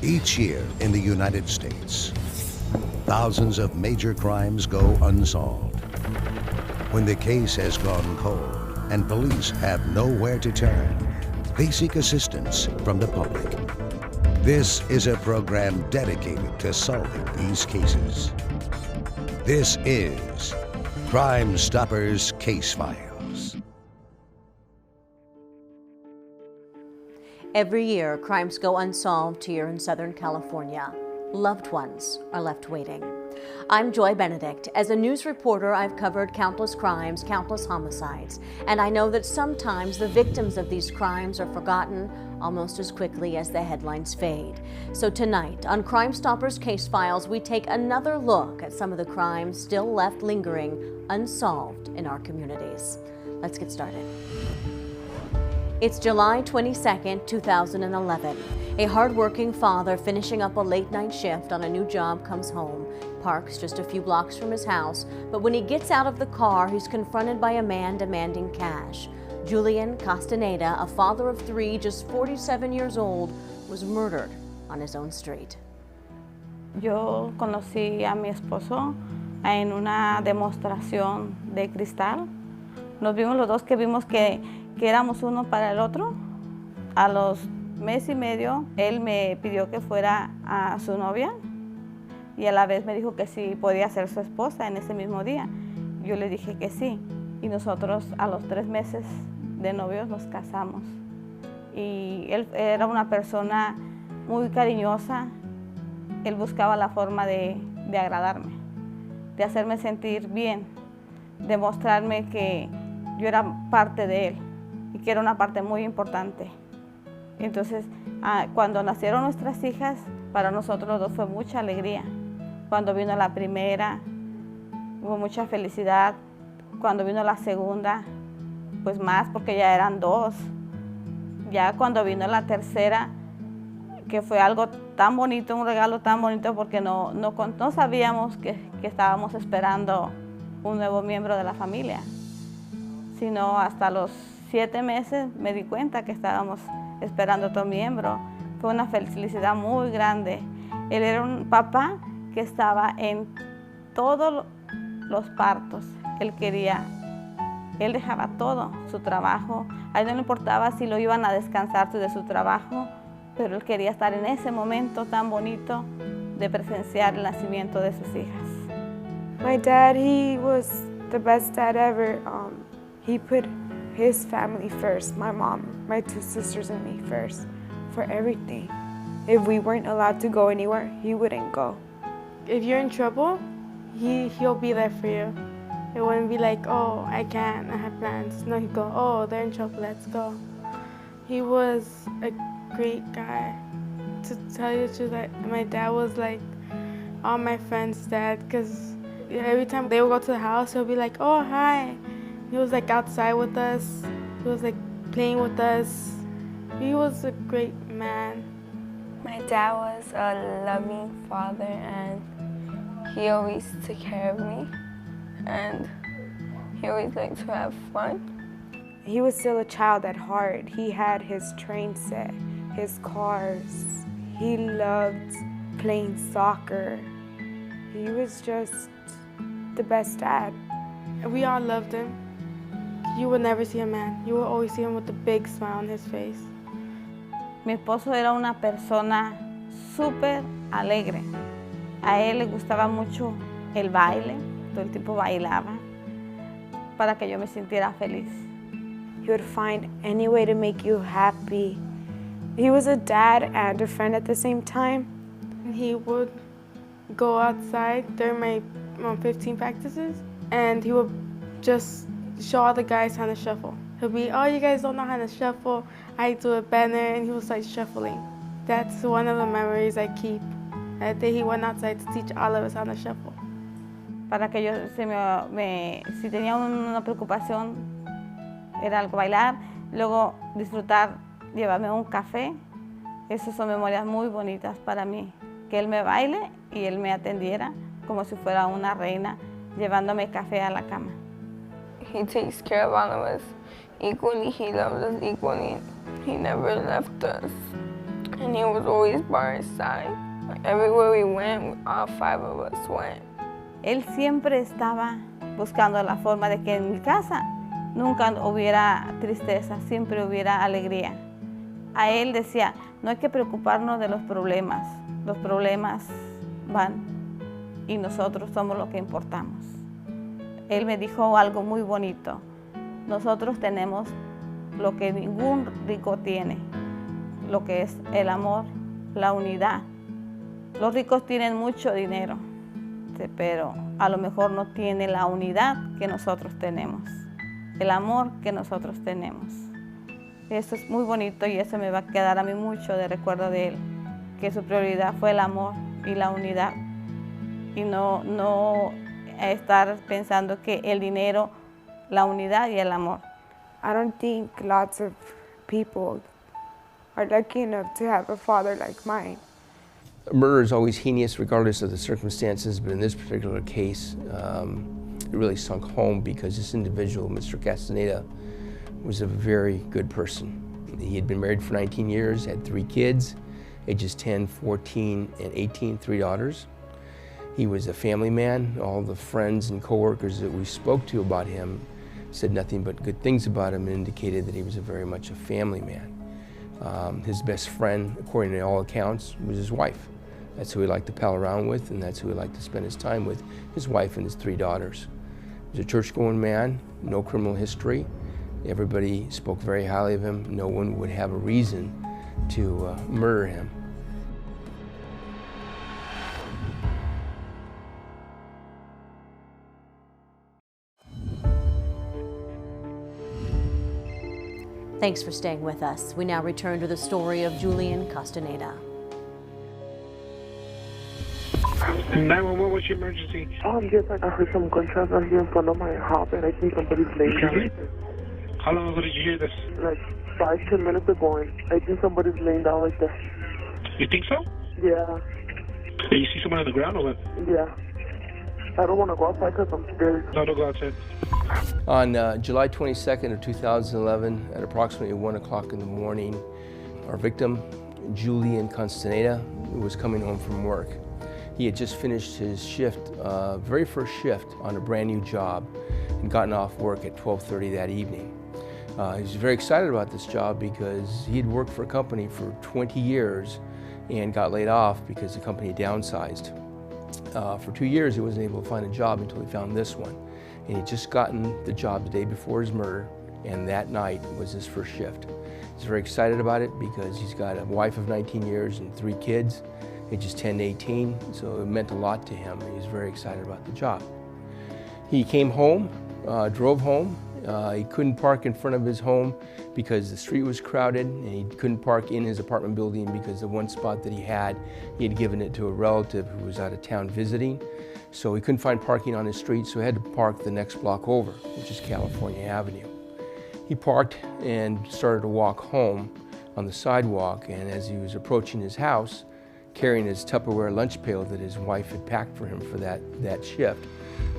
Each year in the United States, thousands of major crimes go unsolved. When the case has gone cold and police have nowhere to turn, they seek assistance from the public. This is a program dedicated to solving these cases. This is Crime Stoppers Case Files. Every year, crimes go unsolved here in Southern California. Loved ones are left waiting. I'm Joy Benedict. As a news reporter, I've covered countless crimes, countless homicides, and I know that sometimes the victims of these crimes are forgotten almost as quickly as the headlines fade. So tonight, on Crime Stoppers Case Files, we take another look at some of the crimes still left lingering unsolved in our communities. Let's get started. It's July 22nd, 2011. A hard-working father finishing up a late-night shift on a new job comes home, parks just a few blocks from his house, but when he gets out of the car, he's confronted by a man demanding cash. Julian Castaneda, a father of three, just 47 years old, was murdered on his own street. Yo conocí a mi esposo en una demostración de cristal. Nos vimos los dos que vimos que éramos uno para el otro. A los mes y medio, él me pidió que fuera a su novia y a la vez me dijo que sí podía ser su esposa en ese mismo día. Yo le dije que sí y nosotros a los 3 meses de novios nos casamos. Y él era una persona muy cariñosa. Él buscaba la forma de agradarme, de hacerme sentir bien, de mostrarme que yo era parte de él y que era una parte muy importante. Entonces, cuando nacieron nuestras hijas, para nosotros los dos fue mucha alegría. Cuando vino la primera, hubo mucha felicidad. Cuando vino la segunda, pues más, porque ya eran 2. Ya cuando vino la tercera, que fue algo tan bonito, un regalo tan bonito, porque no sabíamos que estábamos esperando un nuevo miembro de la familia, sino hasta los 7 meses me di cuenta que estábamos esperando otro miembro. Fue una felicidad muy grande. Él era un papá que estaba en todos los partos. Él dejaba todo, su trabajo. A él no le importaba si lo iban a descansar de su trabajo, pero él quería estar en ese momento tan bonito de presenciar el nacimiento de sus hijas. My dad, he was the best dad ever. He put his family first, my mom, my 2 sisters and me first, for everything. If we weren't allowed to go anywhere, he wouldn't go. If you're in trouble, he'll be there for you. It wouldn't be like, oh, I can't, I have plans. No, he'd go, oh, they're in trouble, let's go. He was a great guy. To tell you the truth, my dad was like all my friends' dad, because every time they would go to the house, he'll be like, oh, hi. He was like outside with us. He was like playing with us. He was a great man. My dad was a loving father and he always took care of me and he always liked to have fun. He was still a child at heart. He had his train set, his cars. He loved playing soccer. He was just the best dad. We all loved him. You would never see a man. You would always see him with a big smile on his face. Mi esposo era una persona súper alegre. A él le gustaba mucho el baile, todo el tiempo bailaba para que yo me sintiera feliz. He would find any way to make you happy. He was a dad and a friend at the same time. He would go outside during my 15 practices and he would just show all the guys how to shuffle. He'll be, oh, you guys don't know how to shuffle. I do it better, and he would start shuffling. That's one of the memories I keep. That day he went outside to teach all of us how to shuffle. Para que yo, si tenía una preocupación, era algo bailar, luego disfrutar, llevarme un café. Esas son memorias muy bonitas para mí. Que él me baile y él me atendiera como si fuera una reina, llevándome café a la cama. He takes care of all of us equally. He loves us equally. He never left us. and he was always by our side. Like, everywhere we went, all 5 of us went. Él siempre estaba buscando la forma de que en mi casa nunca hubiera tristeza, siempre hubiera alegría. A él decía, no hay que preocuparnos de los problemas van y nosotros somos lo que importamos. Él me dijo algo muy bonito, nosotros tenemos lo que ningún rico tiene, lo que es el amor, la unidad. Los ricos tienen mucho dinero, pero a lo mejor no tiene la unidad que nosotros tenemos, el amor que nosotros tenemos. Eso es muy bonito y eso me va a quedar a mí mucho de recuerdo de él, que su prioridad fue el amor y la unidad y no estar pensando que el dinero, la unidad y el amor. I don't think lots of people are lucky enough to have a father like mine. Murder is always heinous regardless of the circumstances, but in this particular case, it really sunk home because this individual, Mr. Castaneda, was a very good person. He had been married for 19 years, had 3 kids, ages 10, 14, and 18, 3 daughters. He was a family man. All the friends and coworkers that we spoke to about him said nothing but good things about him and indicated that he was very much a family man. His best friend, according to all accounts, was his wife. That's who he liked to pal around with, and that's who he liked to spend his time with, his wife and his 3 daughters. He was a church-going man, no criminal history. Everybody spoke very highly of him. No one would have a reason to murder him. Thanks for staying with us. We now return to the story of Julian Castaneda. 911, what's your emergency? Yes, I heard some gunshots out here in front of my house, and I think somebody's laying down. How long ago did you hear this? Like 5-10 minutes ago, and I think somebody's laying down like that. You think so? Yeah, Did you see someone on the ground or what? yeah. I don't want to go outside because I'm scared. No, don't go outside. On July 22nd of 2011, at approximately 1 o'clock in the morning, our victim, Julian Castaneda, was coming home from work. He had just finished his shift, very first shift on a brand new job, and gotten off work at 12:30 that evening. He was very excited about this job because he had worked for a company for 20 years and got laid off because the company downsized. For 2 years, he wasn't able to find a job until he found this one. And he'd just gotten the job the day before his murder, and that night was his first shift. He's very excited about it because he's got a wife of 19 years and 3 kids, ages 10 to 18, so it meant a lot to him. He was very excited about the job. He came home, drove home. He couldn't park in front of his home because the street was crowded, and he couldn't park in his apartment building because the one spot that he had given it to a relative who was out of town visiting. So he couldn't find parking on his street, so he had to park the next block over, which is California Avenue. He parked and started to walk home on the sidewalk, and as he was approaching his house, carrying his Tupperware lunch pail that his wife had packed for him for that shift,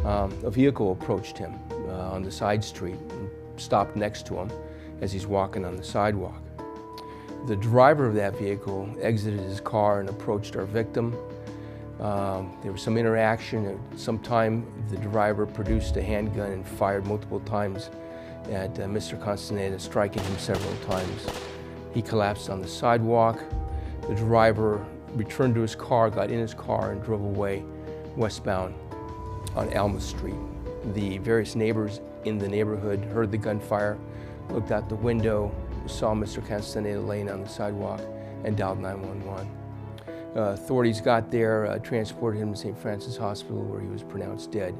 a vehicle approached him on the side street and stopped next to him as he's walking on the sidewalk. The driver of that vehicle exited his car and approached our victim. There was some interaction. At some time, the driver produced a handgun and fired multiple times at Mr. Castaneda, striking him several times. He collapsed on the sidewalk. The driver returned to his car, got in his car, and drove away westbound on Alma Street. The various neighbors in the neighborhood heard the gunfire, looked out the window, saw Mr. Castaneda laying on the sidewalk, and dialed 911. Authorities got there, transported him to St. Francis Hospital, where he was pronounced dead.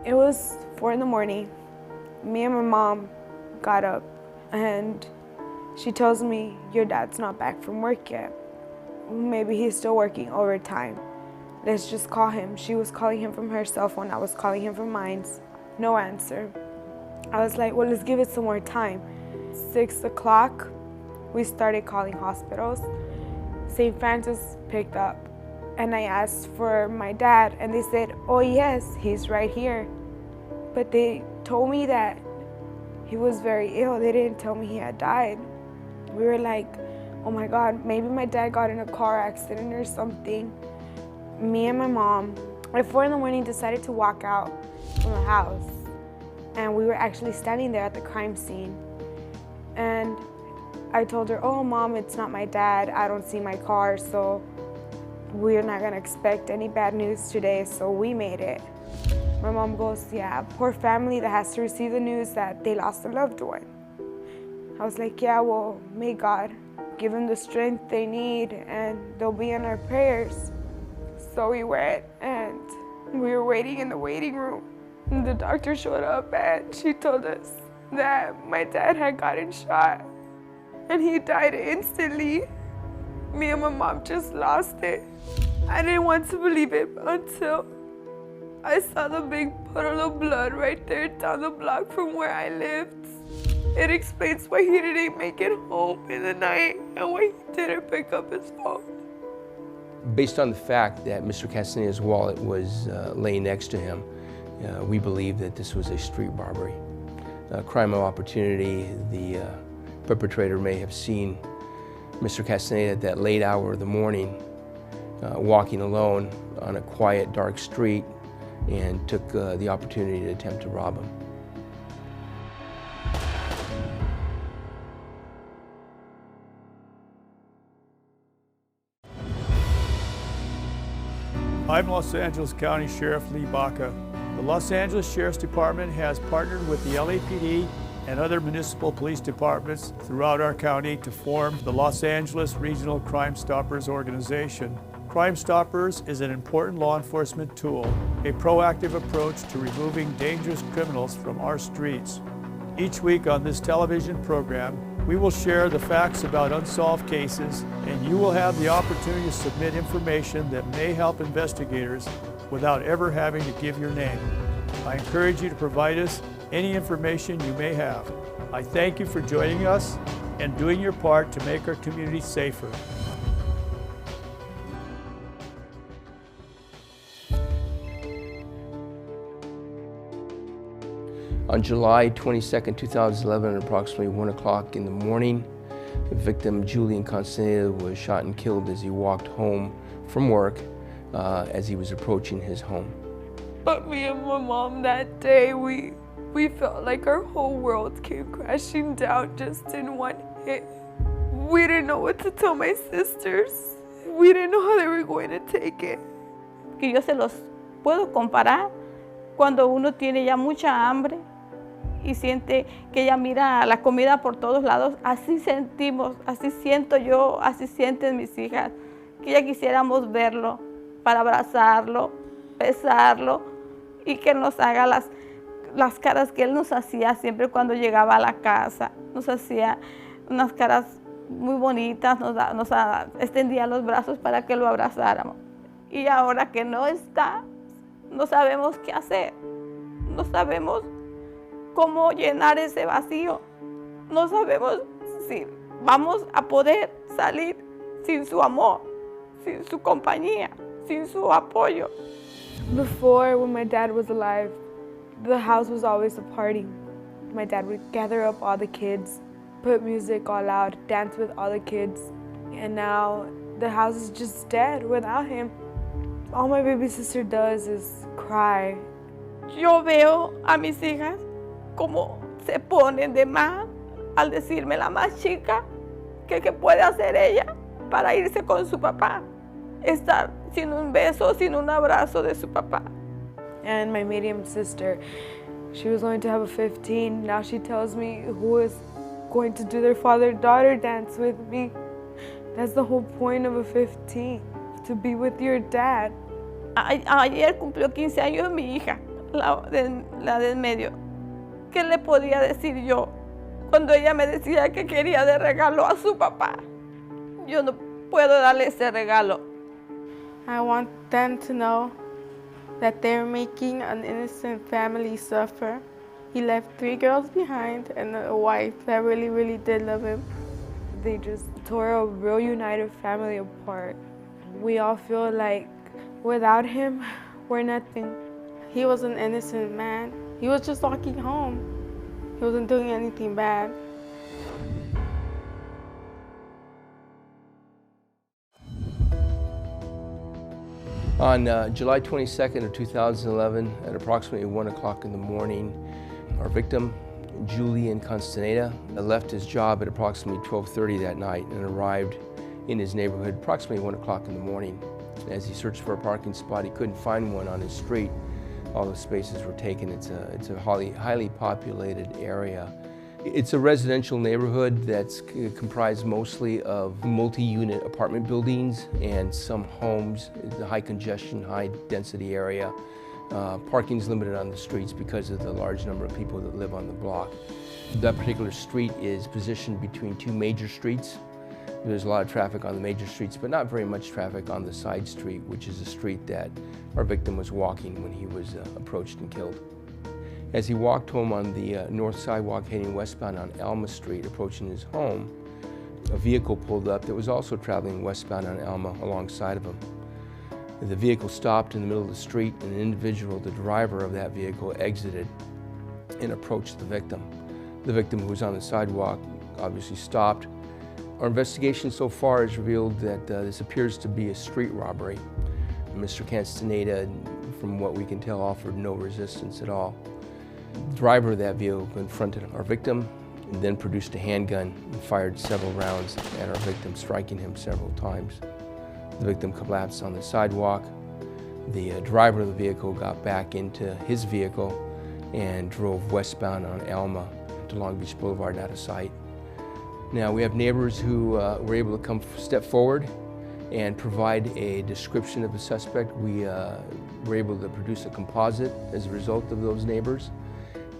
It was 4 in the morning. Me and my mom got up, and she tells me, your dad's not back from work yet. Maybe he's still working overtime. Let's just call him. She was calling him from her cell phone. I was calling him from mine. No answer. I was like, well, let's give it some more time. 6 o'clock, we started calling hospitals. St. Francis picked up, and I asked for my dad, and they said, oh yes, he's right here. But they told me that he was very ill. They didn't tell me he had died. We were like, oh my God, maybe my dad got in a car accident or something. Me and my mom, at 4 in the morning, decided to walk out from the house. And we were actually standing there at the crime scene. And I told her, oh, Mom, it's not my dad. I don't see my car, so we're not gonna expect any bad news today, so we made it. My mom goes, yeah, poor family that has to receive the news that they lost a loved one. I was like, yeah, well, may God give them the strength they need and they'll be in our prayers. So we went and we were waiting in the waiting room. And the doctor showed up and she told us that my dad had gotten shot and he died instantly. Me and my mom just lost it. I didn't want to believe it until I saw the big puddle of blood right there down the block from where I lived. It explains why he didn't make it home in the night and why he didn't pick up his phone. Based on the fact that Mr. Castaneda's wallet was laying next to him, we believe that this was a street robbery. Crime of opportunity, the perpetrator may have seen Mr. Castaneda at that late hour of the morning, walking alone on a quiet, dark street, and took the opportunity to attempt to rob him. I'm Los Angeles County Sheriff Lee Baca. The Los Angeles Sheriff's Department has partnered with the LAPD and other municipal police departments throughout our county to form the Los Angeles Regional Crime Stoppers organization. Crime Stoppers is an important law enforcement tool, a proactive approach to removing dangerous criminals from our streets. Each week on this television program, we will share the facts about unsolved cases, and you will have the opportunity to submit information that may help investigators without ever having to give your name. I encourage you to provide us any information you may have. I thank you for joining us and doing your part to make our community safer. On July 22, 2011, at approximately 1 o'clock in the morning, the victim, Julian Castaneda, was shot and killed as he walked home from work as he was approaching his home. But me and my mom that day, we felt like our whole world came crashing down just in one hit. We didn't know what to tell my sisters. We didn't know how they were going to take it. Que yo se los puedo comparar cuando uno tiene ya mucha hambre y siente que ella mira la comida por todos lados. Así sentimos, así siento yo, así sienten mis hijas, que ya quisiéramos verlo para abrazarlo, besarlo y que nos haga las caras que él nos hacía siempre cuando llegaba a la casa. Nos hacía unas caras muy bonitas, nos extendía los brazos para que lo abrazáramos. Y ahora que no está, no sabemos qué hacer, no sabemos cómo llenar ese vacío, no sabemos si vamos a poder salir sin su amor, sin su compañía, sin su apoyo. Before, when my dad was alive, the house was always a party. My dad would gather up all the kids, put music all loud, dance with all the kids. And now the house is just dead without him. All my baby sister does is cry. Yo veo a mis hijas como se ponen de más al decirme la más chica que qué puede hacer ella para irse con su papá, estar sin un beso, sin un abrazo de su papá. And my medium sister, she was going to have a 15. Now she tells me who is going to do their father-daughter dance with me. That's the whole point of a 15, to be with your dad. Ayer cumplió 15 años mi hija, la de en medio. ¿Qué le podía decir yo cuando ella me decía que quería de regalo a su papá? Yo no puedo darle ese regalo. I want them to know that they're making an innocent family suffer. He left 3 girls behind and a wife that really, really did love him. They just tore a real united family apart. We all feel like without him, we're nothing. He was an innocent man. He was just walking home. He wasn't doing anything bad. On July 22nd of 2011, at approximately 1 o'clock in the morning, our victim, Julian Castaneda, left his job at approximately 12:30 that night and arrived in his neighborhood approximately 1 o'clock in the morning. As he searched for a parking spot, he couldn't find one on his street. All the spaces were taken. It's a highly populated area. It's a residential neighborhood that's comprised mostly of multi-unit apartment buildings and some homes. It's a high congestion, high density area. Parking's limited on the streets because of the large number of people that live on the block. That particular street is positioned between two major streets. There's a lot of traffic on the major streets, but not very much traffic on the side street, which is a street that our victim was walking when he was approached and killed. As he walked home on the north sidewalk heading westbound on Alma Street, approaching his home, a vehicle pulled up that was also traveling westbound on Alma alongside of him. The vehicle stopped in the middle of the street, and an individual, the driver of that vehicle, exited and approached the victim. The victim, who was on the sidewalk, obviously stopped. Our investigation so far has revealed that this appears to be a street robbery. Mr. Castaneda, from what we can tell, offered no resistance at all. The driver of that vehicle confronted our victim and then produced a handgun and fired several rounds at our victim, striking him several times. The victim collapsed on the sidewalk. The driver of the vehicle got back into his vehicle and drove westbound on Alma to Long Beach Boulevard and out of sight. Now, we have neighbors who were able to step forward and provide a description of the suspect. We were able to produce a composite as a result of those neighbors.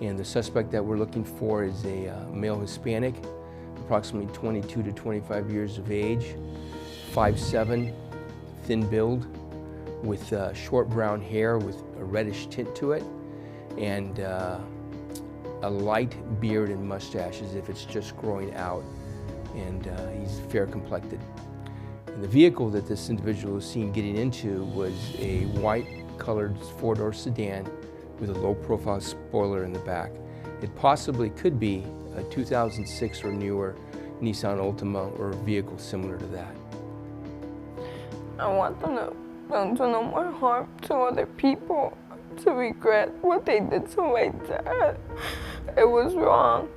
And the suspect that we're looking for is a male Hispanic, approximately 22 to 25 years of age, 5'7", thin build, with short brown hair with a reddish tint to it, and a light beard and mustache as if it's just growing out, and he's fair complected. And the vehicle that this individual was seen getting into was a white-colored four-door sedan with a low-profile spoiler in the back. It possibly could be a 2006 or newer Nissan Altima or a vehicle similar to that. I want them to do no more harm to other people, to regret what they did to my dad. It was wrong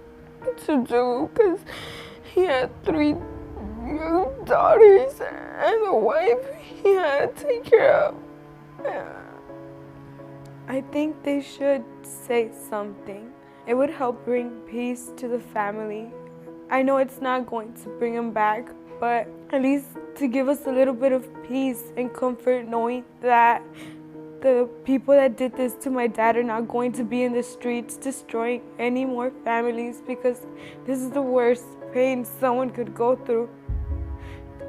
to do because he had 3 young daughters and a wife he had to take care of. I think they should say something. It would help bring peace to the family. I know it's not going to bring him back, but at least to give us a little bit of peace and comfort knowing that the people that did this to my dad are not going to be in the streets destroying any more families, because this is the worst pain someone could go through.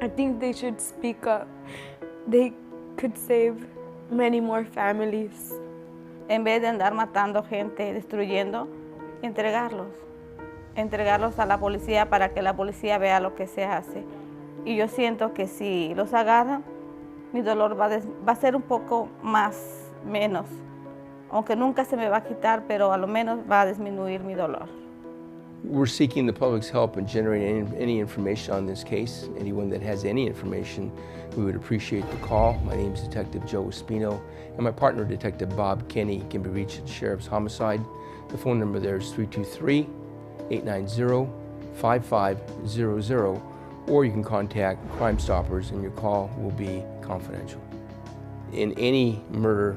I think they should speak up. They could save many more families. En vez de andar matando gente, destruyendo, entregarlos a la policía para que la policía vea lo que se hace. Y yo siento que si los agarran, mi dolor va a ser un poco menos. Aunque nunca se me va a quitar, pero a lo menos va a disminuir mi dolor. We're seeking the public's help in generating any information on this case. Anyone that has any information, we would appreciate the call. My name is Detective Joe Espino, and my partner, Detective Bob Kenny, can be reached at the Sheriff's Homicide. The phone number there is 323-890-5500, or you can contact Crime Stoppers, and your call will be confidential. In any murder,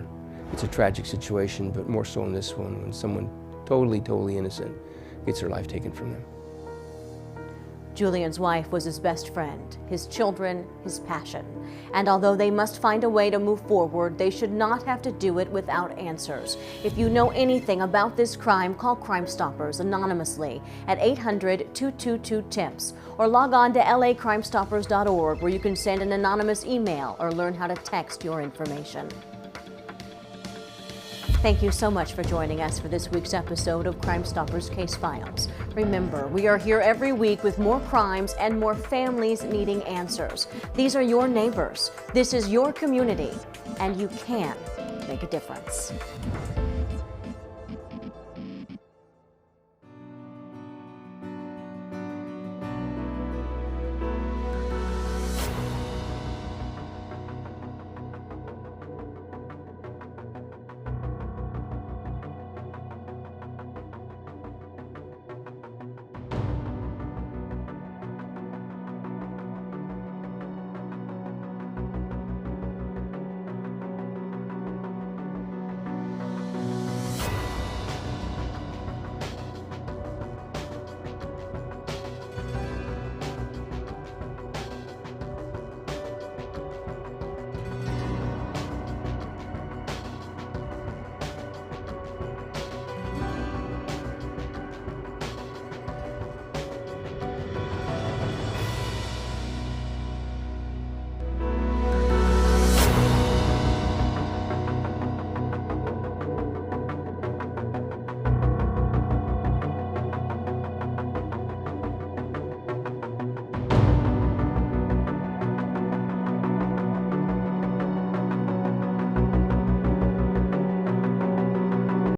it's a tragic situation, but more so in this one, when someone totally innocent gets their life taken from them. Julian's wife was his best friend, his children, his passion. And although they must find a way to move forward, they should not have to do it without answers. If you know anything about this crime, call Crime Stoppers anonymously at 800-222-TIMPS or log on to lacrimestoppers.org, where you can send an anonymous email or learn how to text your information. Thank you so much for joining us for this week's episode of Crime Stoppers Case Files. Remember, we are here every week with more crimes and more families needing answers. These are your neighbors. This is your community, and you can make a difference.